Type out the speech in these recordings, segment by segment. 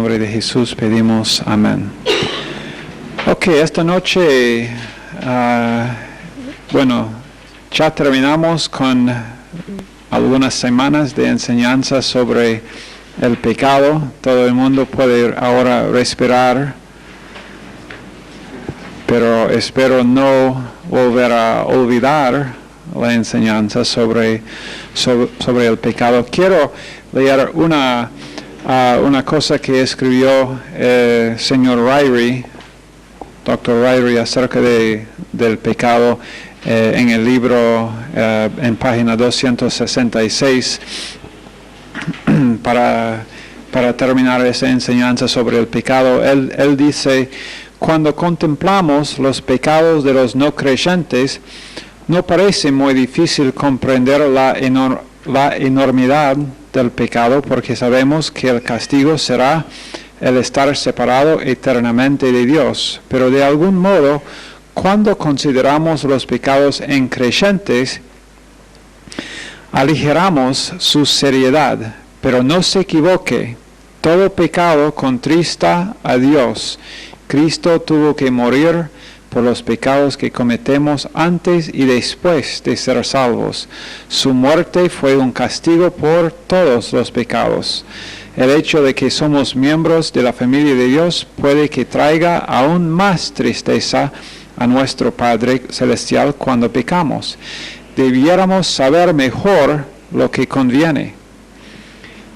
nombre de Jesús pedimos amén. Ok, esta noche, ya terminamos con algunas semanas de enseñanza sobre el pecado. Todo el mundo puede ahora respirar, pero espero no volver a olvidar la enseñanza sobre el pecado. Quiero leer una cosa que escribió el señor Ryrie, Dr. Ryrie, acerca del pecado en el libro en página 266 para terminar esa enseñanza sobre el pecado. Él dice: cuando contemplamos los pecados de los no creyentes, no parece muy difícil comprender la enormidad del pecado, porque sabemos que el castigo será el estar separado eternamente de Dios. Pero de algún modo, cuando consideramos los pecados en creyentes, aligeramos su seriedad. Pero no se equivoque, todo pecado contrista a Dios. Cristo tuvo que morir por los pecados que cometemos antes y después de ser salvos. Su muerte fue un castigo por todos los pecados. El hecho de que somos miembros de la familia de Dios puede que traiga aún más tristeza a nuestro Padre Celestial cuando pecamos. Debiéramos saber mejor lo que conviene.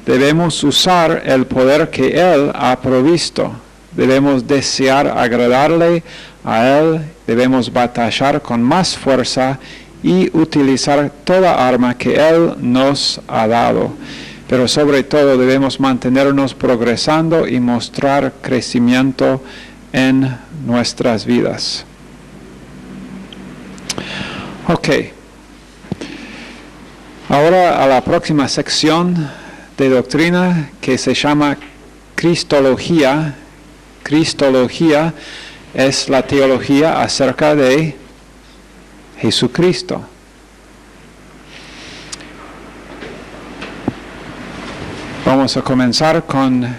Debemos usar el poder que Él ha provisto. Debemos desear agradarle a Él, debemos batallar con más fuerza y utilizar toda arma que Él nos ha dado. Pero sobre todo debemos mantenernos progresando y mostrar crecimiento en nuestras vidas. Ok. Ahora a la próxima sección de doctrina, que se llama Cristología. Cristología es la teología acerca de Jesucristo. Vamos a comenzar con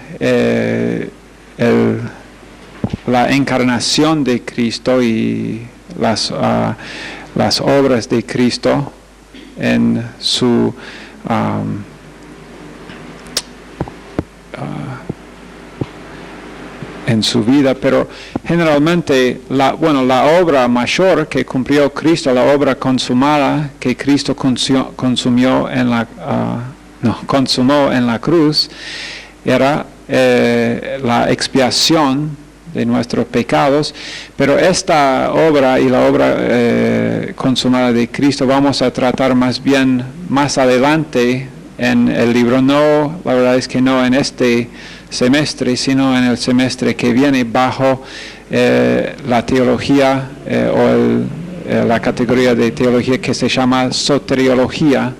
la encarnación de Cristo y las obras de Cristo en su vida, pero generalmente la obra mayor que cumplió Cristo, la obra consumada que Cristo consumó en la cruz, era la expiación de nuestros pecados. Pero esta obra y la obra consumada de Cristo vamos a tratar más bien más adelante en el libro. No, la verdad es que no en este semestre, sino en el semestre que viene, bajo la teología la categoría de teología que se llama soteriología.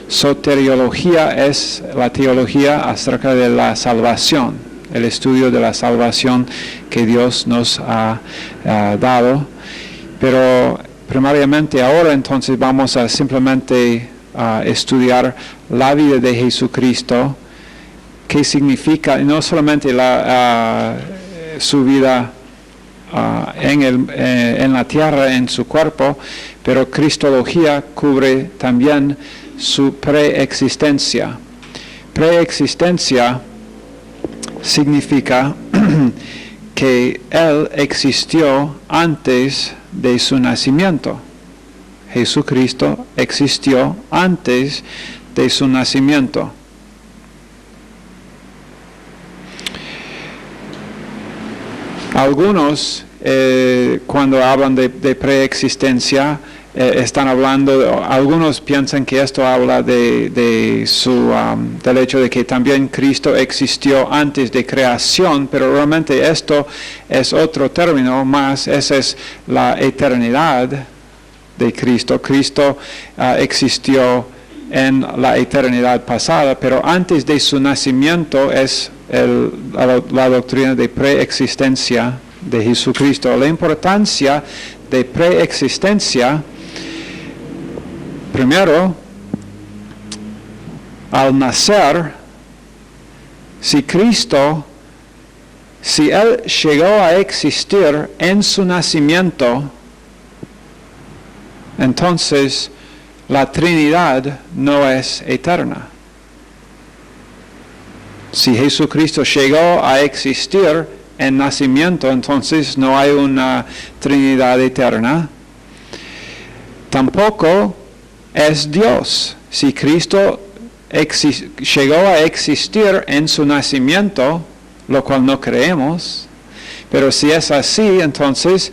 Soteriología es la teología acerca de la salvación, el estudio de la salvación que Dios nos ha dado. Pero primariamente ahora entonces vamos a simplemente estudiar la vida de Jesucristo. ¿Qué significa? No solamente su vida en la tierra, en su cuerpo, pero Cristología cubre también su preexistencia. Preexistencia significa que Él existió antes de su nacimiento. Jesucristo existió antes de su nacimiento. Algunos, cuando hablan de preexistencia, están hablando, algunos piensan que esto habla del hecho de que también Cristo existió antes de creación, pero realmente esto es otro término más. Esa es la eternidad de Cristo. Cristo existió en la eternidad pasada, pero antes de su nacimiento es la doctrina de preexistencia de Jesucristo. La importancia de preexistencia: primero, al nacer, si Cristo Si Él llegó a existir en su nacimiento, entonces la Trinidad no es eterna. Si Jesucristo llegó a existir en nacimiento, entonces no hay una Trinidad eterna. Tampoco es Dios. Si Cristo llegó a existir en su nacimiento, lo cual no creemos, pero si es así, entonces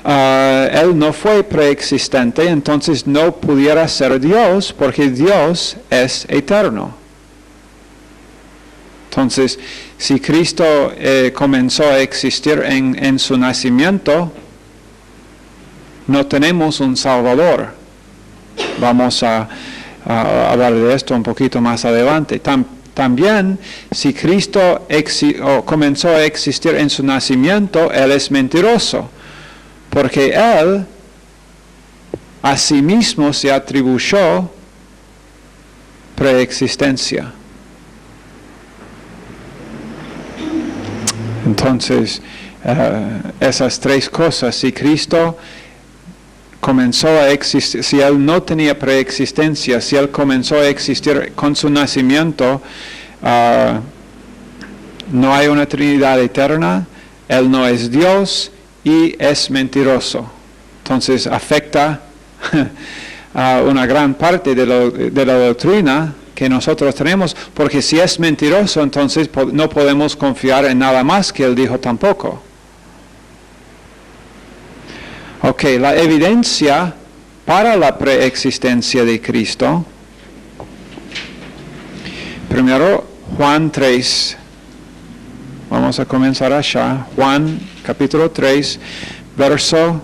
Él no fue preexistente, entonces no pudiera ser Dios, porque Dios es eterno. Entonces, si Cristo comenzó a existir en su nacimiento, no tenemos un Salvador. Vamos a hablar de esto un poquito más adelante. También, si Cristo comenzó a existir en su nacimiento, Él es mentiroso, porque Él a sí mismo se atribuyó preexistencia. Entonces, esas tres cosas, si Cristo comenzó a existir, si Él no tenía preexistencia, si Él comenzó a existir con su nacimiento, no hay una Trinidad eterna, Él no es Dios y es mentiroso. Entonces afecta a una gran parte de la doctrina que nosotros tenemos, porque si es mentiroso, entonces no podemos confiar en nada más que Él dijo tampoco. Ok, la evidencia para la preexistencia de Cristo. Primero, Juan 3. Vamos a comenzar allá. Juan capítulo 3, verso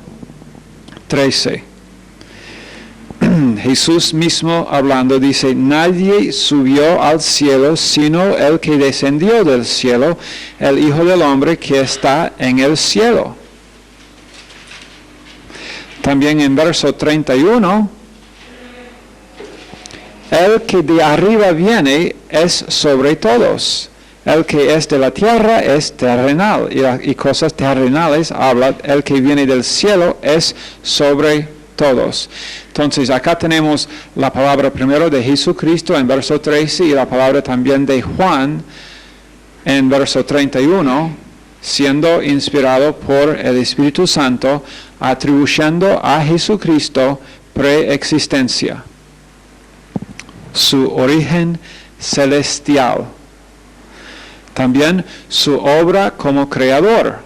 13. Jesús mismo hablando dice, nadie subió al cielo sino el que descendió del cielo, el Hijo del Hombre que está en el cielo. También en verso 31, el que de arriba viene es sobre todos. El que es de la tierra es terrenal, y cosas terrenales habla, el que viene del cielo es sobre todos. Entonces acá tenemos la palabra primero de Jesucristo en verso 13 y la palabra también de Juan en verso 31, siendo inspirado por el Espíritu Santo, atribuyendo a Jesucristo preexistencia, su origen celestial, también su obra como creador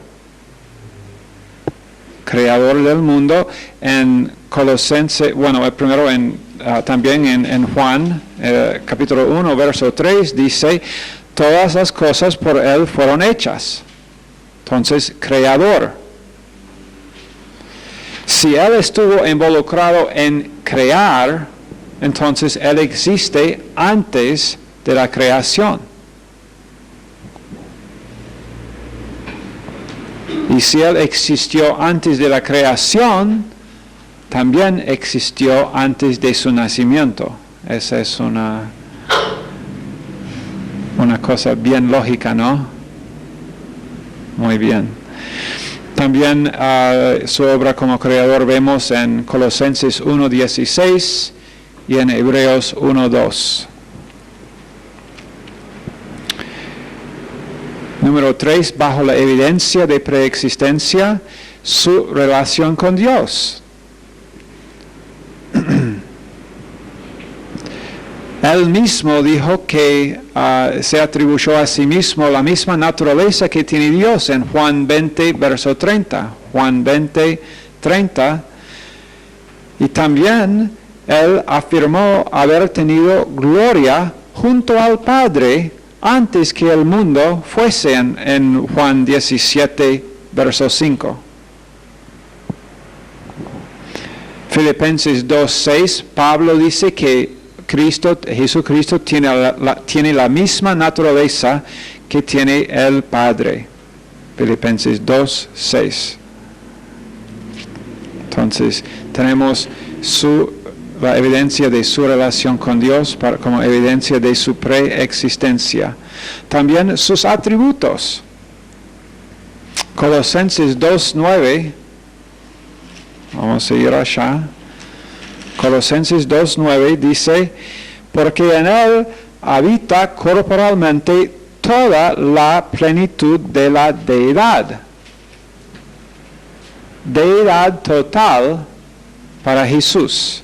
del mundo. En Colosenses, primero también en Juan, capítulo 1, verso 3, dice, todas las cosas por Él fueron hechas. Entonces, creador. Si Él estuvo involucrado en crear, entonces Él existe antes de la creación. Y si Él existió antes de la creación, también existió antes de su nacimiento. Esa es una cosa bien lógica, ¿no? Muy bien. También su obra como creador vemos en Colosenses 1:16 y en Hebreos 1:2. Número 3, bajo la evidencia de preexistencia, su relación con Dios. Él mismo dijo que se atribuyó a sí mismo la misma naturaleza que tiene Dios en Juan 20, verso 30. Juan 20, 30. Y también Él afirmó haber tenido gloria junto al Padre antes que el mundo fuese en Juan 17, verso 5. Filipenses 2:6, Pablo dice que Jesucristo tiene la misma naturaleza que tiene el Padre. Filipenses 2:6. Entonces, tenemos la evidencia de su relación con Dios como evidencia de su preexistencia. También sus atributos. Colosenses 2:9, vamos a ir allá. Colosenses 2:9 dice, porque en él habita corporalmente toda la plenitud de la deidad. Deidad total para Jesús.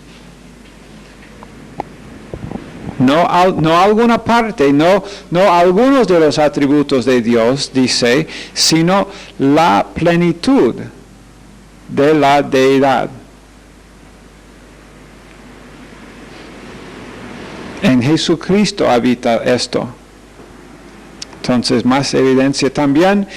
No alguna parte, no algunos de los atributos de Dios, dice, sino la plenitud de la deidad. En Jesucristo habita esto. Entonces, más evidencia también.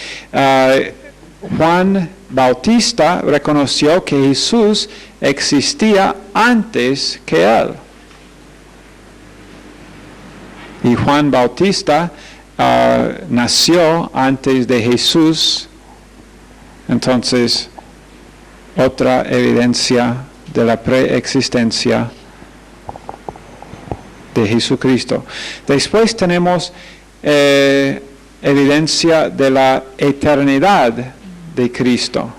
Juan Bautista reconoció que Jesús existía antes que él. Y Juan Bautista nació antes de Jesús. Entonces, otra evidencia de la preexistencia de Jesucristo. Después tenemos evidencia de la eternidad de Cristo.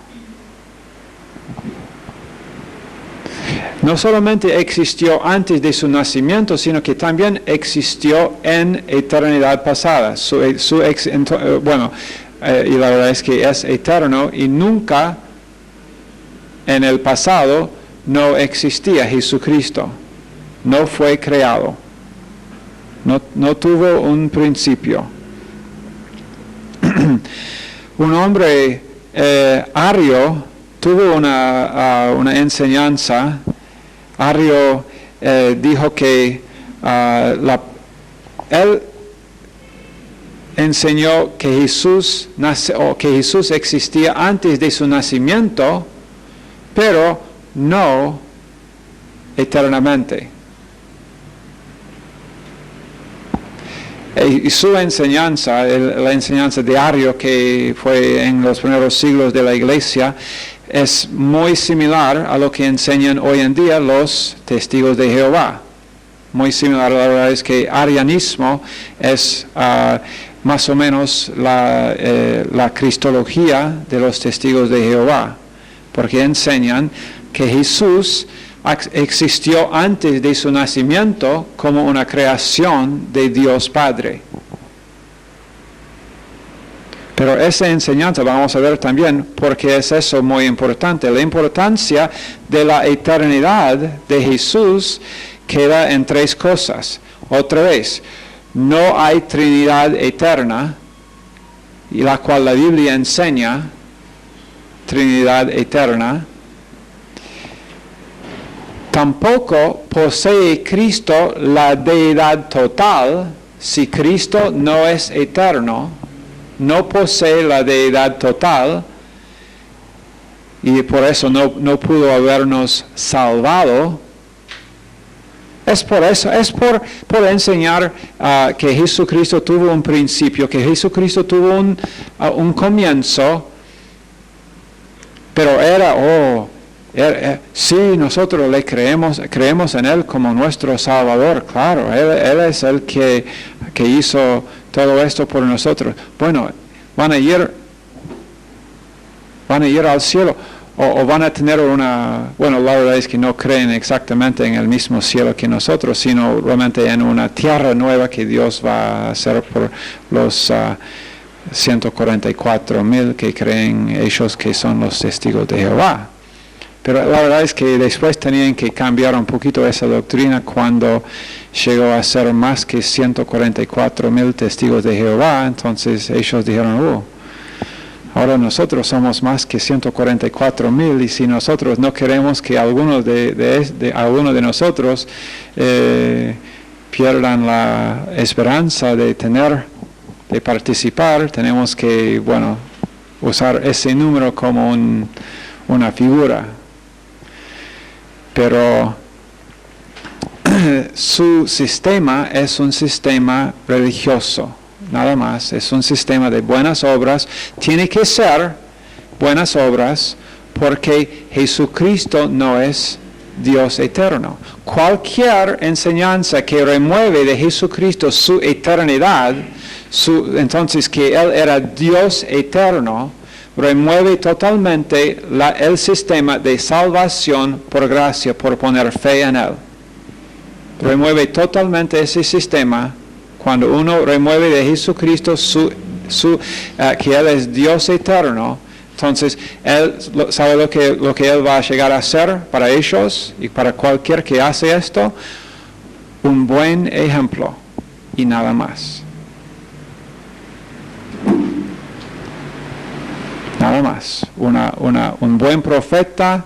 No solamente existió antes de su nacimiento, sino que también existió en eternidad pasada. Y la verdad es que es eterno y nunca en el pasado no existía Jesucristo. No fue creado. No tuvo un principio. Un hombre Ario tuvo una enseñanza. Ario dijo que él enseñó que Jesús existía antes de su nacimiento, pero no eternamente. Y su enseñanza, la enseñanza de Ario, que fue en los primeros siglos de la Iglesia, es muy similar a lo que enseñan hoy en día los testigos de Jehová. Muy similar. La verdad es que arianismo es más o menos la cristología de los testigos de Jehová, porque enseñan que Jesús existió antes de su nacimiento como una creación de Dios Padre. Pero esa enseñanza vamos a ver también porque es eso muy importante. La importancia de la eternidad de Jesús queda en tres cosas. Otra vez, no hay Trinidad eterna, y la cual la Biblia enseña, Trinidad eterna. Tampoco posee Cristo la deidad total. Si Cristo no es eterno, no posee la deidad total, y por eso no pudo habernos salvado. Es por eso, es por enseñar que Jesucristo tuvo un principio, que Jesucristo tuvo un comienzo, pero sí, nosotros le creemos en Él como nuestro Salvador, claro, Él es el que hizo todo esto por nosotros. Bueno, van a ir al cielo o van a tener la verdad es que no creen exactamente en el mismo cielo que nosotros, sino realmente en una tierra nueva que Dios va a hacer por los 144,000 que creen ellos que son los testigos de Jehová. Pero la verdad es que después tenían que cambiar un poquito esa doctrina cuando llegó a ser más que 144,000 testigos de Jehová. Entonces ellos dijeron, ahora nosotros somos más que 144,000 y si nosotros no queremos que algunos de nosotros pierdan la esperanza de participar, tenemos que, usar ese número como una figura. Pero su sistema es un sistema religioso, nada más, es un sistema de buenas obras. Tiene que ser buenas obras porque Jesucristo no es Dios eterno. Cualquier enseñanza que remueve de Jesucristo su eternidad, entonces que Él era Dios eterno, remueve totalmente el sistema de salvación por gracia, por poner fe en Él. Remueve totalmente ese sistema cuando uno remueve de Jesucristo que Él es Dios eterno. Entonces, Él sabe lo que Él va a llegar a hacer para ellos y para cualquier que hace esto. Un buen ejemplo y nada más. Nada más. Un buen profeta,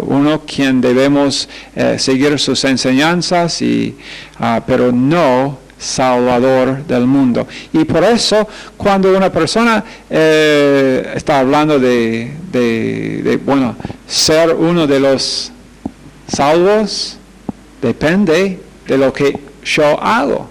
uno quien debemos seguir sus enseñanzas, pero no Salvador del mundo. Y por eso, cuando una persona está hablando de ser uno de los salvos, depende de lo que yo hago.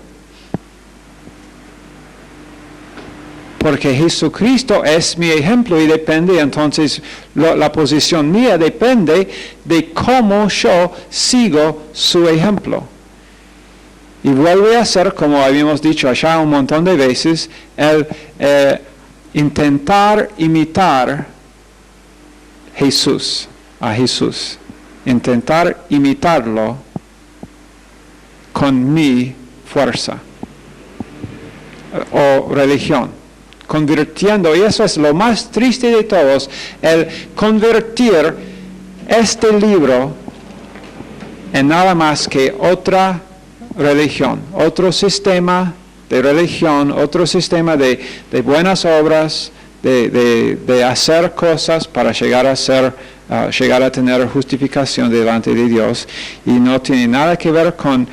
Porque Jesucristo es mi ejemplo y depende, entonces la posición mía depende de cómo yo sigo su ejemplo. Y vuelve a ser, como habíamos dicho allá un montón de veces, el intentar imitar a Jesús. Intentar imitarlo con mi fuerza o religión. Convirtiendo, y eso es lo más triste de todos, el convertir este libro en nada más que otra religión, otro sistema de religión, otro sistema de buenas obras, de hacer cosas para llegar a tener justificación delante de Dios, y no tiene nada que ver con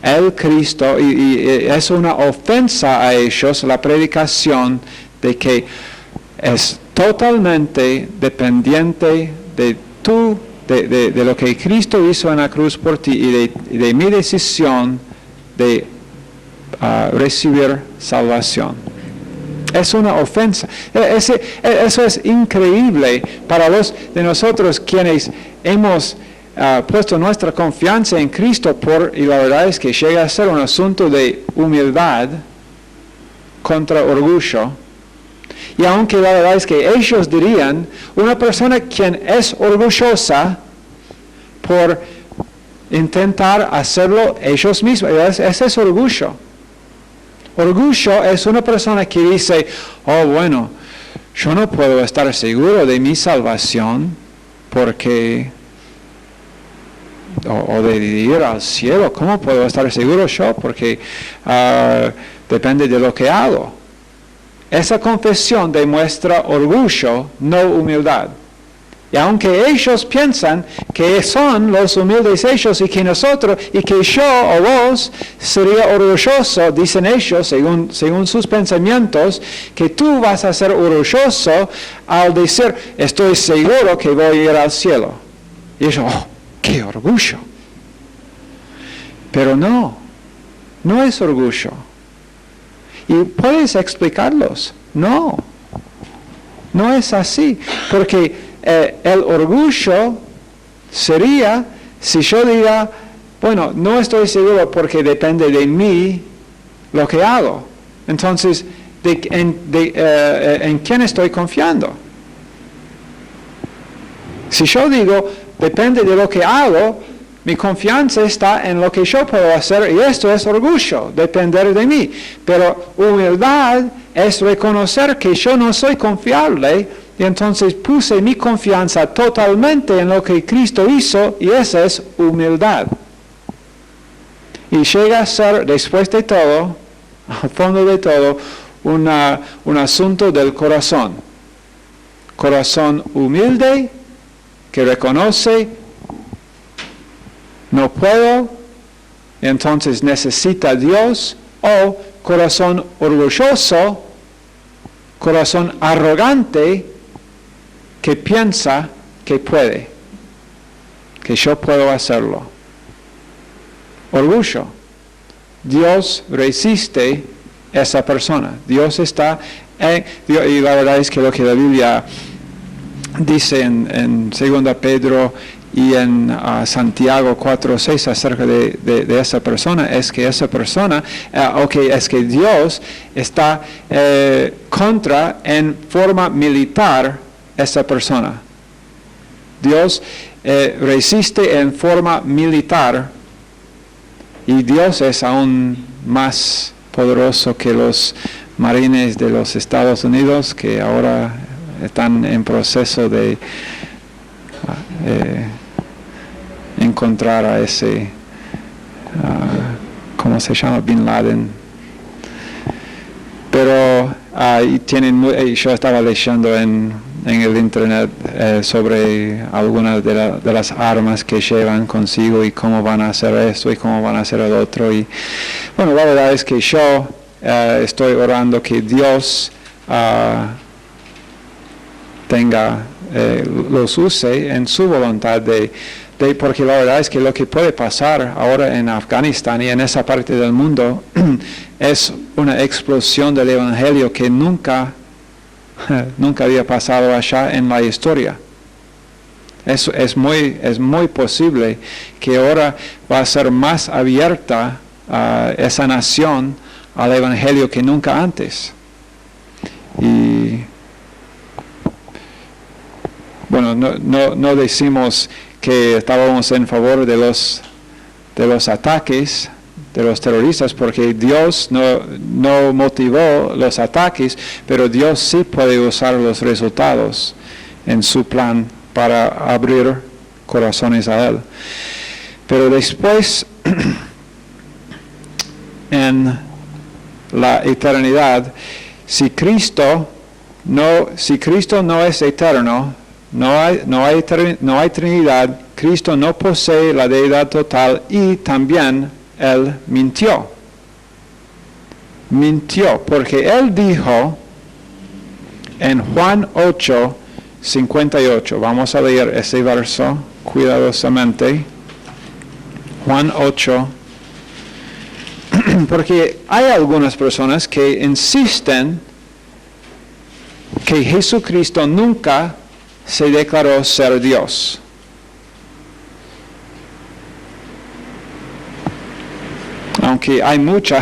el Cristo, y es una ofensa a ellos la predicación de que es totalmente dependiente de lo que Cristo hizo en la cruz por ti y de mi decisión de recibir salvación. Es una ofensa. Eso es increíble para los de nosotros quienes hemos puesto nuestra confianza en Cristo, y la verdad es que llega a ser un asunto de humildad contra orgullo. Y aunque la verdad es que ellos dirían, una persona quien es orgullosa por intentar hacerlo ellos mismos, ese es orgullo. Orgullo es una persona que dice, oh bueno, yo no puedo estar seguro de mi salvación porque... O de ir al cielo, ¿cómo puedo estar seguro yo? Porque depende de lo que hago. Esa confesión demuestra orgullo, no humildad. Y aunque ellos piensan que son los humildes ellos y que nosotros, y que yo o vos sería orgulloso, dicen ellos, según sus pensamientos, que tú vas a ser orgulloso al decir, estoy seguro que voy a ir al cielo. Y ellos, ¡qué orgullo! Pero no es orgullo. Y puedes explicarlos. No es así. Porque el orgullo sería si yo diga, bueno, no estoy seguro porque depende de mí lo que hago. Entonces, ¿en quién estoy confiando? Si yo digo, depende de lo que hago, mi confianza está en lo que yo puedo hacer, y esto es orgullo, depender de mí. Pero humildad es reconocer que yo no soy confiable, y entonces puse mi confianza totalmente en lo que Cristo hizo, y esa es humildad. Y llega a ser, después de todo, al fondo de todo, un asunto del corazón. Corazón humilde, que reconoce, no puedo, entonces necesita a Dios, o corazón orgulloso, corazón arrogante, que piensa que puede, que yo puedo hacerlo. Orgullo. Dios resiste a esa persona. Dios está, y la verdad es que lo que la Biblia dice en 2 Pedro y en Santiago 4:6 acerca de esa persona, es que esa persona, es que Dios está contra en forma militar esa persona. Dios resiste en forma militar y Dios es aún más poderoso que los marines de los Estados Unidos que ahora están en proceso de encontrar a ese, ¿cómo se llama? Bin Laden. Pero yo estaba leyendo en el internet sobre algunas de las armas que llevan consigo y cómo van a hacer esto y cómo van a hacer el otro. Y bueno, la verdad es que yo estoy orando que Dios los use en su voluntad porque la verdad es que lo que puede pasar ahora en Afganistán y en esa parte del mundo es una explosión del evangelio que nunca había pasado allá en la historia. Es muy posible que ahora va a ser más abierta esa nación al evangelio que nunca antes. Y bueno, no decimos que estábamos en favor de los ataques de los terroristas, porque Dios no motivó los ataques, pero Dios sí puede usar los resultados en su plan para abrir corazones a Él. Pero después, en la eternidad, si Cristo no es eterno, no hay Trinidad, Cristo no posee la deidad total y también Él mintió. Mintió porque Él dijo en Juan 8:58, vamos a leer ese verso cuidadosamente. Juan 8, porque hay algunas personas que insisten que Jesucristo nunca se declaró ser Dios. Aunque hay muchos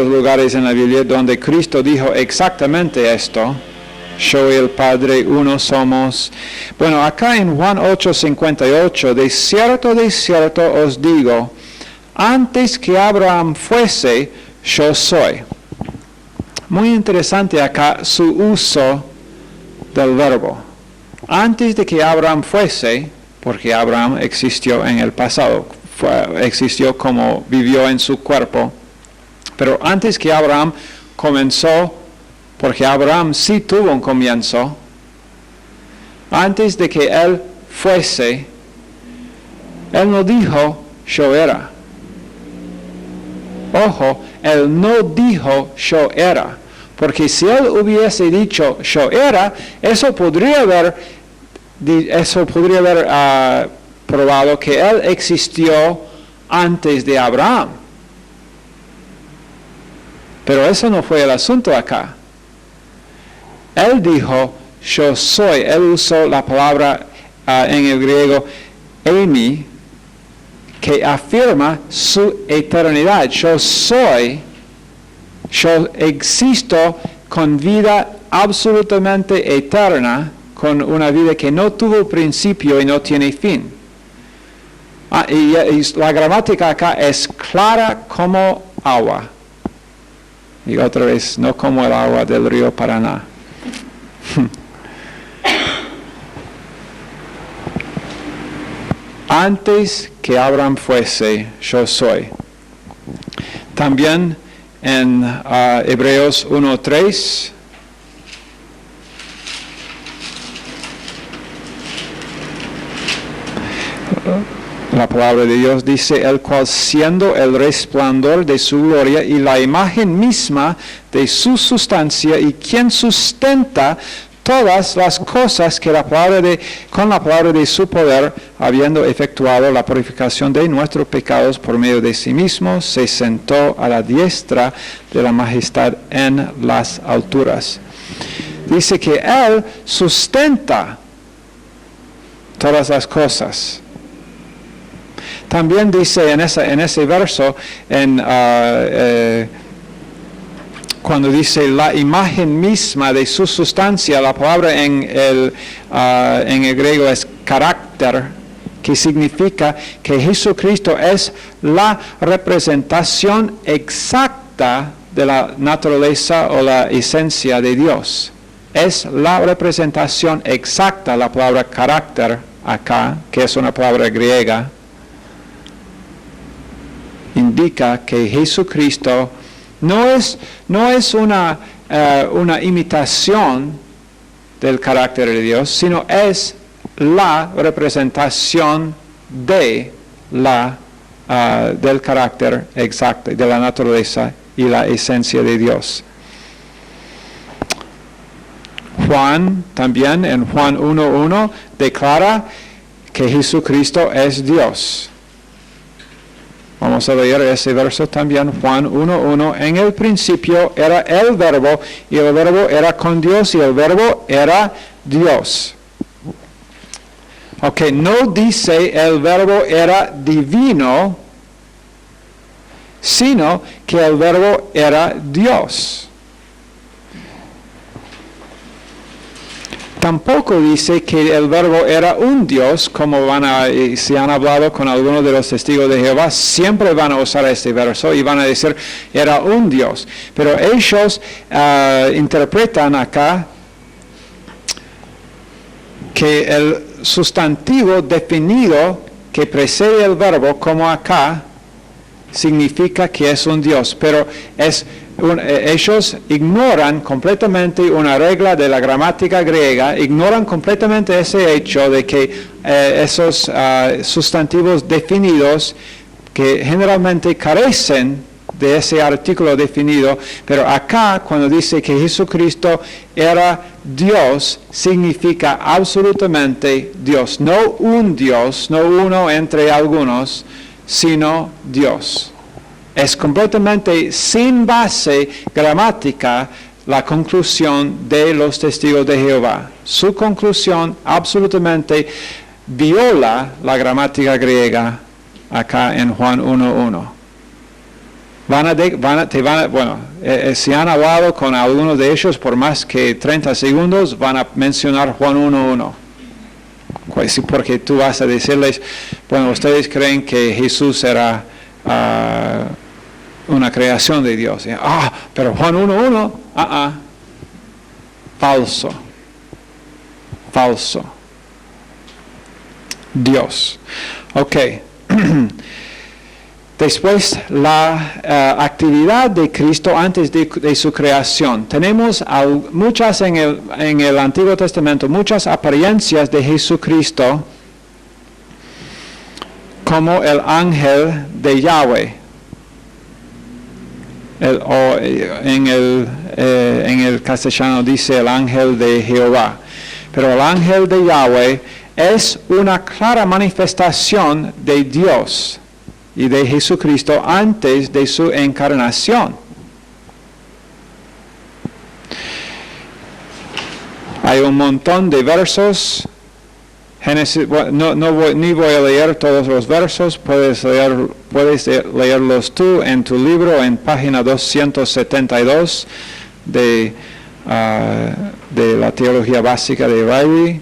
lugares en la Biblia donde Cristo dijo exactamente esto. Yo y el Padre uno somos. Bueno, acá en Juan 8:58, de cierto os digo, antes que Abraham fuese, yo soy. Muy interesante acá su uso del verbo. Antes de que Abraham fuese, porque Abraham existió en el pasado, existió como vivió en su cuerpo, pero antes que Abraham comenzó, porque Abraham sí tuvo un comienzo, antes de que él fuese, él no dijo yo era. Ojo, él no dijo yo era, porque si él hubiese dicho yo era, eso podría haber probado que él existió antes de Abraham. Pero eso no fue el asunto acá. Él dijo yo soy. Él usó la palabra en el griego eimi, que afirma su eternidad. Yo soy, yo existo con vida absolutamente eterna, con una vida que no tuvo principio y no tiene fin. Y la gramática acá es clara como agua. Y otra vez, no como el agua del río Paraná. Antes que Abraham fuese, yo soy. También en Hebreos 1:3, la palabra de Dios dice, el cual siendo el resplandor de su gloria y la imagen misma de su sustancia y quien sustenta todas las cosas que con la palabra de su poder, habiendo efectuado la purificación de nuestros pecados por medio de sí mismo, se sentó a la diestra de la majestad en las alturas. Dice que Él sustenta todas las cosas. También dice en ese verso, cuando dice la imagen misma de su sustancia, la palabra en el griego es carácter, que significa que Jesucristo es la representación exacta de la naturaleza o la esencia de Dios. Es la representación exacta, la palabra carácter acá, que es una palabra griega, indica que Jesucristo no es una imitación del carácter de Dios, sino es la representación del carácter exacto, de la naturaleza y la esencia de Dios. Juan también en Juan 1:1 declara que Jesucristo es Dios. Vamos a leer ese verso también, Juan 1:1. En el principio era el Verbo, y el Verbo era con Dios, y el Verbo era Dios. Ok, no dice el Verbo era divino, sino que el Verbo era Dios. Tampoco dice que el Verbo era un Dios, como si han hablado con algunos de los testigos de Jehová, siempre van a usar este verso y van a decir, era un Dios. Pero ellos interpretan acá que el sustantivo definido que precede el verbo, como acá, significa que es un Dios, pero ellos ignoran completamente una regla de la gramática griega, ignoran completamente ese hecho de que esos sustantivos definidos, que generalmente carecen de ese artículo definido, pero acá cuando dice que Jesucristo era Dios, significa absolutamente Dios, no un Dios, no uno entre algunos, sino Dios. Es completamente sin base gramática la conclusión de los testigos de Jehová. Su conclusión absolutamente viola la gramática griega acá en Juan 1:1. Si han hablado con algunos de ellos por más que 30 segundos, van a mencionar Juan 1:1. Porque tú vas a decirles, bueno, ustedes creen que Jesús era una creación de Dios. Pero Juan 1:1, falso. Dios. Ok. Después, la actividad de Cristo antes de su creación. Tenemos muchas en el Antiguo Testamento, muchas apariencias de Jesucristo como el ángel de Yahweh. En el castellano dice el ángel de Jehová. Pero el ángel de Yahweh es una clara manifestación de Dios y de Jesucristo antes de su encarnación. Hay un montón de versos. Génesis, ni voy a leer todos los versos, puedes leerlos tú en tu libro en página 272 de la teología básica de Riley.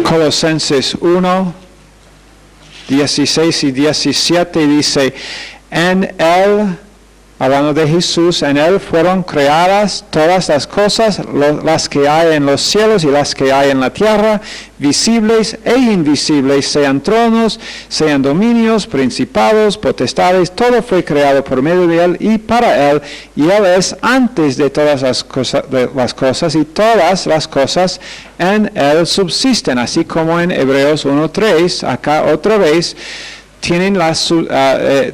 Colosenses 1, 16 y 17 dice, en Él, hablando de Jesús, en Él fueron creadas todas las cosas, las que hay en los cielos y las que hay en la tierra, visibles e invisibles, sean tronos, sean dominios, principados, potestades, todo fue creado por medio de Él y para Él, y Él es antes de todas las cosas y todas las cosas en Él subsisten, así como en Hebreos 1:3, acá otra vez, tienen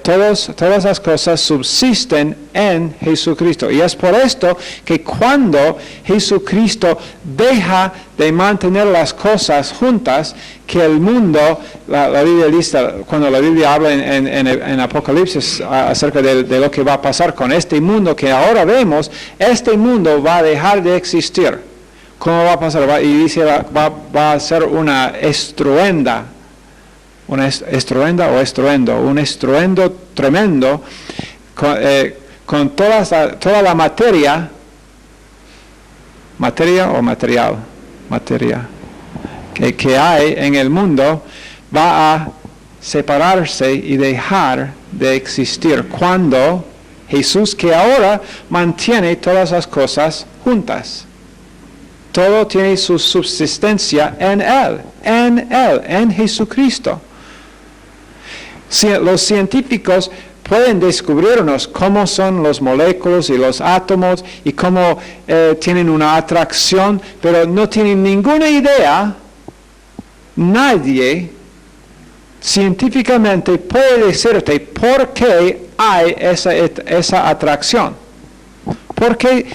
todas las cosas subsisten en Jesucristo. Y es por esto que cuando Jesucristo deja de mantener las cosas juntas, que el mundo, la Biblia lista, cuando la Biblia habla en Apocalipsis acerca de lo que va a pasar con este mundo que ahora vemos, este mundo va a dejar de existir. ¿Cómo va a pasar? Y dice, va a ser una estruenda. ¿Una estruenda o estruendo? Un estruendo tremendo con toda la materia o material, materia que hay en el mundo va a separarse y dejar de existir cuando Jesús, que ahora mantiene todas las cosas juntas. Todo tiene su subsistencia en Él, en Jesucristo. Los científicos pueden descubrirnos cómo son los moléculas y los átomos y cómo tienen una atracción, pero no tienen ninguna idea, nadie científicamente puede decirte por qué hay esa atracción. ¿Por qué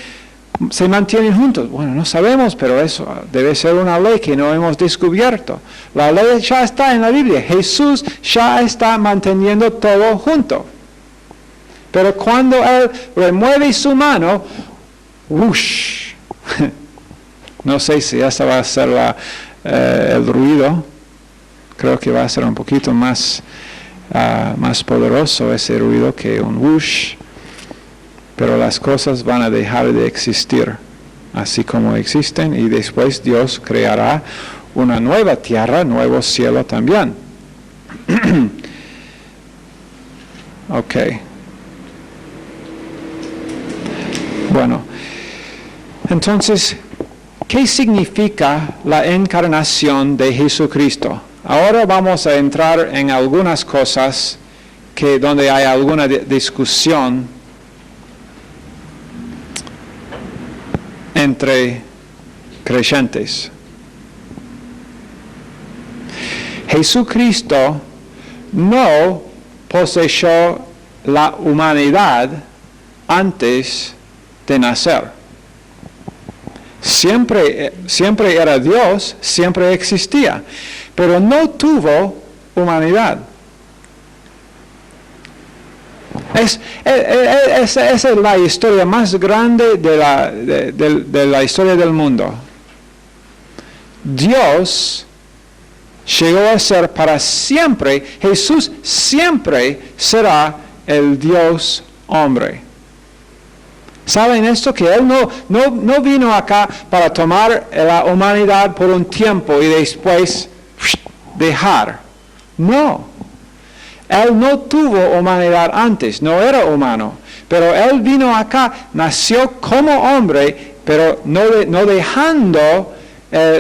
se mantienen juntos? Bueno, no sabemos, pero eso debe ser una ley que no hemos descubierto. La ley ya está en la Biblia. Jesús ya está manteniendo todo junto. Pero cuando Él remueve su mano, ¡whoosh! No sé si esa va a ser el ruido. Creo que va a ser un poquito más poderoso ese ruido que un whoosh. Pero las cosas van a dejar de existir así como existen y después Dios creará una nueva tierra, nuevo cielo también. Ok. Bueno, entonces, ¿qué significa la encarnación de Jesucristo? Ahora vamos a entrar en algunas cosas donde hay alguna discusión entre creyentes. Jesucristo no poseyó la humanidad antes de nacer. Siempre era Dios, siempre existía, pero no tuvo humanidad. Esa es la historia más grande de la historia del mundo. Dios llegó a ser para siempre, Jesús siempre será el Dios hombre. ¿Saben esto? Que Él no vino acá para tomar la humanidad por un tiempo y después dejar. No. Él no tuvo humanidad antes, no era humano, pero Él vino acá, nació como hombre, pero no dejando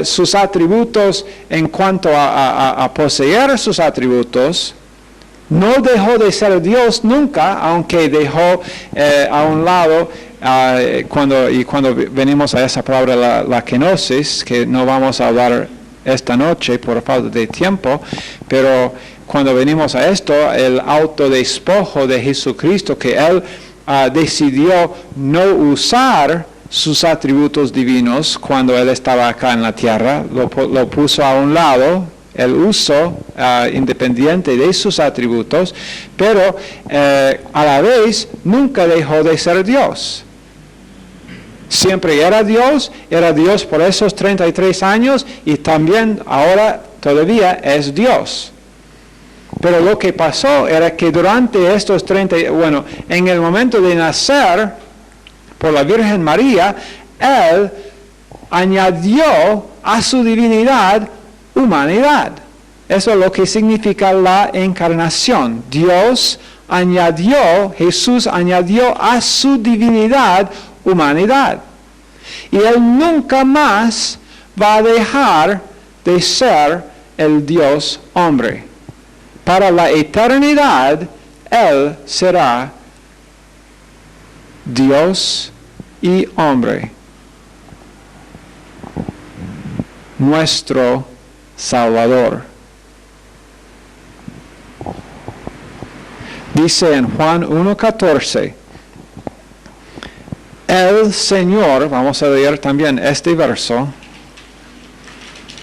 sus atributos en cuanto a poseer sus atributos. No dejó de ser Dios nunca, aunque dejó a un lado, cuando venimos a esa palabra, la kenosis, que no vamos a hablar esta noche por falta de tiempo, pero cuando venimos a esto, el autodespojo de Jesucristo, que Él decidió no usar sus atributos divinos cuando Él estaba acá en la tierra, lo puso a un lado, el uso independiente de sus atributos, pero a la vez nunca dejó de ser Dios. Siempre era Dios por esos 33 años y también ahora todavía es Dios. Pero lo que pasó era que durante estos en el momento de nacer por la Virgen María, Él añadió a su divinidad humanidad. Eso es lo que significa la encarnación. Jesús añadió a su divinidad humanidad. Y Él nunca más va a dejar de ser el Dios hombre. Para la eternidad, Él será Dios y hombre, nuestro Salvador. Dice en Juan 1:14, el Señor, vamos a leer también este verso,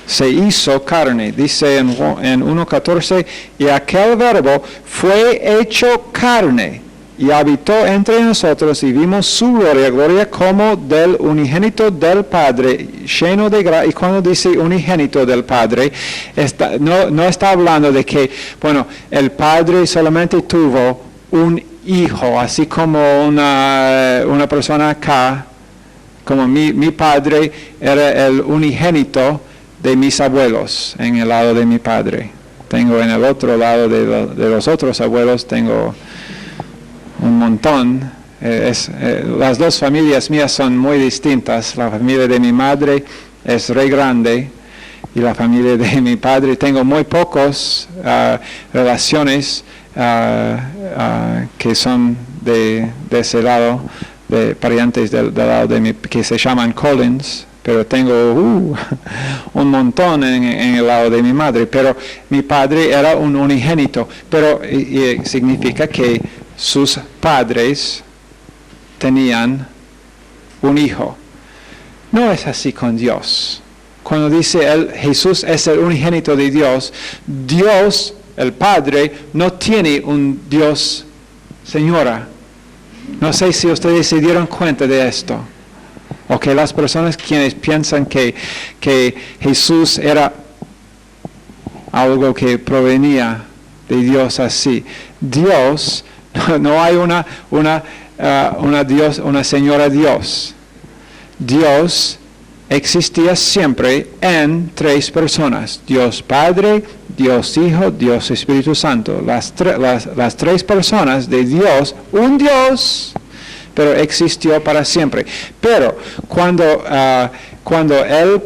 se hizo carne, dice en 1:14, y aquel verbo fue hecho carne y habitó entre nosotros y vimos su gloria, gloria como del unigénito del Padre, lleno de gracia. Y cuando dice unigénito del Padre, no está hablando de que, bueno, el Padre solamente tuvo un hijo, así como una persona acá, como mi padre era el unigénito de mis abuelos en el lado de mi padre. Tengo en el otro lado de los otros abuelos, tengo un montón. Las dos familias mías son muy distintas. La familia de mi madre es re grande y la familia de mi padre tengo muy pocos relaciones que son de ese lado, de parientes del lado de mi, que se llaman Collins, pero tengo un montón en el lado de mi madre. Pero mi padre era un unigénito, pero significa que sus padres tenían un hijo. No es así con Dios. Cuando dice Jesús es el unigénito de Dios, Dios, el Padre, no tiene un Dios señora. No sé si ustedes se dieron cuenta de esto. O que las personas quienes piensan que Jesús era algo que provenía de Dios así. Dios, no hay una señora Dios. Dios existía siempre en tres personas: Dios Padre, Dios Hijo, Dios Espíritu Santo. Las tres personas de Dios, un Dios, pero existió para siempre. Pero cuando el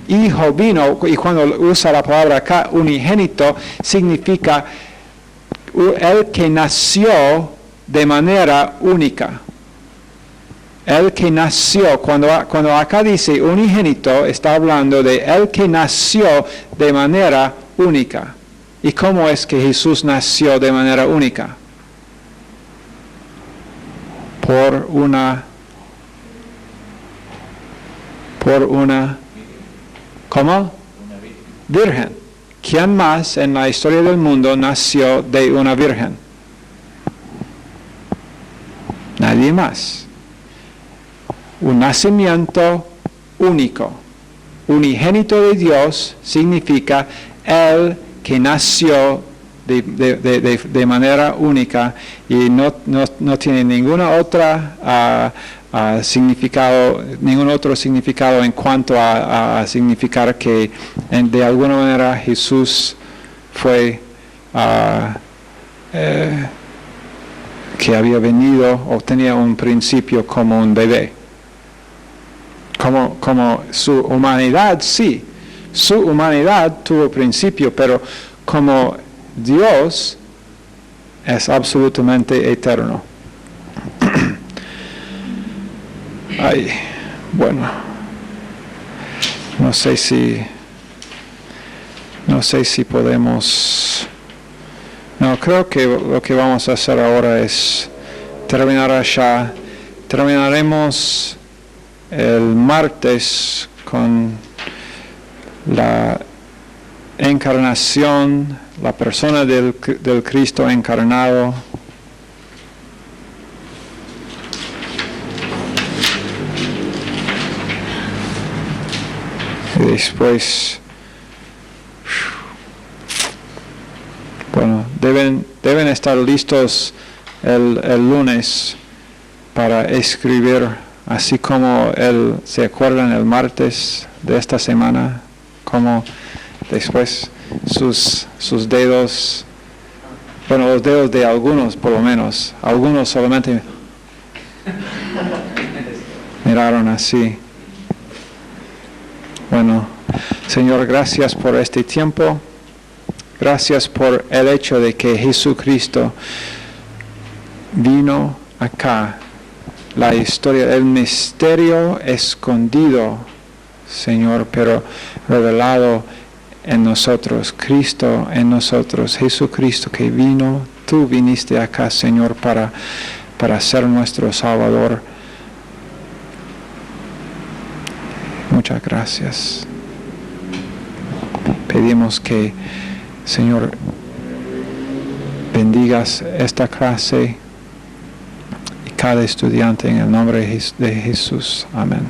Hijo vino, y cuando usa la palabra acá, unigénito, significa el que nació de manera única. El que nació, cuando acá dice unigénito, está hablando de el que nació de manera única. ¿Y cómo es que Jesús nació de manera única? Por una, ¿cómo? Virgen. ¿Quién más en la historia del mundo nació de una virgen? Nadie más. Un nacimiento único. Unigénito de Dios significa el que nació de manera única y no tiene ninguna otra significado, ningún otro significado en cuanto a significar que de alguna manera Jesús fue que había venido o tenía un principio como un bebé. Como su humanidad, sí, su humanidad tuvo principio, pero como Dios es absolutamente eterno. Ay, bueno, no sé si podemos. No, creo que lo que vamos a hacer ahora es terminar allá. Terminaremos el martes con la encarnación, la persona del Cristo encarnado. Y después, bueno, deben estar listos el lunes para escribir, así como se acuerdan el martes de esta semana, como después sus dedos, bueno, los dedos de algunos por lo menos, algunos solamente miraron así. Bueno, Señor, gracias por este tiempo. Gracias por el hecho de que Jesucristo vino acá. La historia, el misterio escondido, Señor, pero revelado en nosotros, Cristo en nosotros, Jesucristo que vino, tú viniste acá, Señor, para ser nuestro Salvador. Muchas gracias. Pedimos que, Señor, bendigas esta clase y cada estudiante en el nombre de Jesús. Amén.